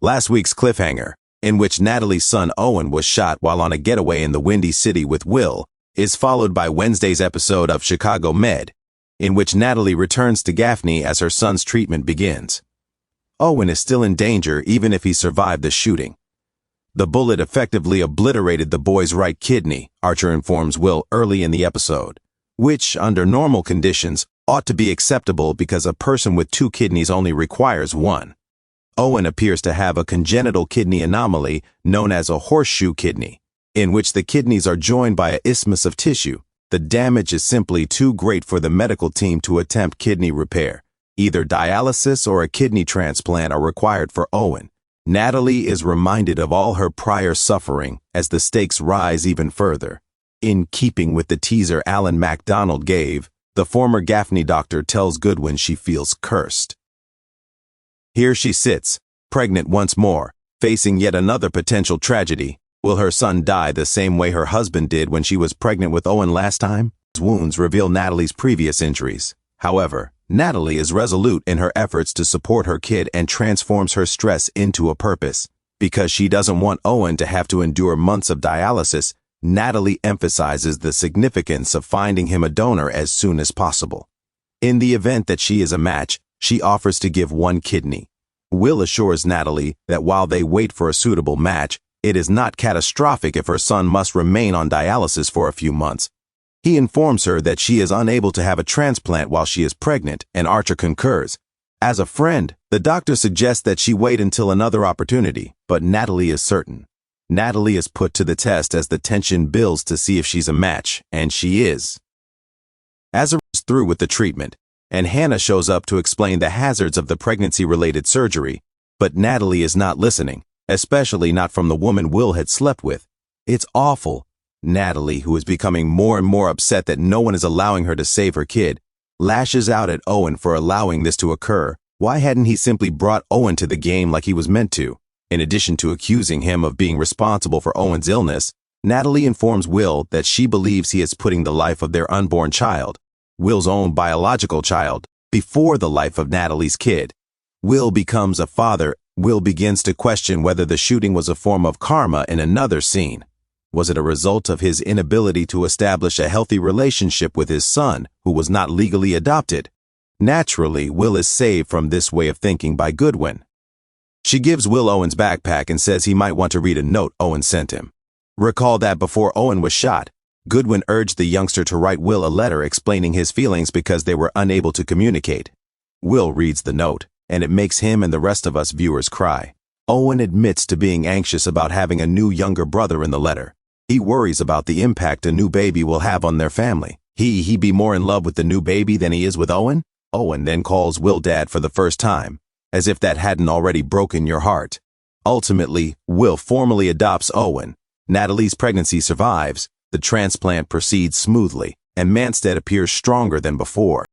Last week's cliffhanger, in which Natalie's son Owen was shot while on a getaway in the Windy City with Will, is followed by Wednesday's episode of Chicago Med, in which Natalie returns to Gaffney as her son's treatment begins. Owen is still in danger even if he survived the shooting. The bullet effectively obliterated the boy's right kidney, Archer informs Will early in the episode, which, under normal conditions, ought to be acceptable because a person with two kidneys only requires one. Owen appears to have a congenital kidney anomaly known as a horseshoe kidney, in which the kidneys are joined by an isthmus of tissue. The damage is simply too great for the medical team to attempt kidney repair. Either dialysis or a kidney transplant are required for Owen. Natalie is reminded of all her prior suffering as the stakes rise even further. In keeping with the teaser Alan MacDonald gave, the former Gaffney doctor tells Goodwin she feels cursed. Here she sits, pregnant once more, facing yet another potential tragedy. Will her son die the same way her husband did when she was pregnant with Owen last time? His wounds reveal Natalie's previous injuries. However, Natalie is resolute in her efforts to support her kid and transforms her stress into a purpose. Because she doesn't want Owen to have to endure months of dialysis, Natalie emphasizes the significance of finding him a donor as soon as possible. In the event that she is a match, she offers to give one kidney. Will assures Natalie that while they wait for a suitable match, it is not catastrophic if her son must remain on dialysis for a few months. He informs her that she is unable to have a transplant while she is pregnant, and Archer concurs. As a friend, the doctor suggests that she wait until another opportunity, but Natalie is certain. Natalie is put to the test as the tension builds to see if she's a match, and she is. Azra is through with the treatment, and Hannah shows up to explain the hazards of the pregnancy-related surgery, but Natalie is not listening, especially not from the woman Will had slept with. It's awful. Natalie, who is becoming more and more upset that no one is allowing her to save her kid, lashes out at Owen for allowing this to occur. Why hadn't he simply brought Owen to the game like he was meant to? In addition to accusing him of being responsible for Owen's illness, Natalie informs Will that she believes he is putting the life of their unborn child, Will's own biological child, before the life of Natalie's kid. Will becomes a father. Will begins to question whether the shooting was a form of karma in another scene. Was it a result of his inability to establish a healthy relationship with his son, who was not legally adopted? Naturally, Will is saved from this way of thinking by Goodwin. She gives Will Owen's backpack and says he might want to read a note Owen sent him. Recall that before Owen was shot, Goodwin urged the youngster to write Will a letter explaining his feelings because they were unable to communicate. Will reads the note, and it makes him and the rest of us viewers cry. Owen admits to being anxious about having a new younger brother in the letter. He worries about the impact a new baby will have on their family. He be more in love with the new baby than he is with Owen? Owen then calls Will Dad for the first time, as if that hadn't already broken your heart. Ultimately, Will formally adopts Owen. Natalie's pregnancy survives, the transplant proceeds smoothly, and Manstead appears stronger than before.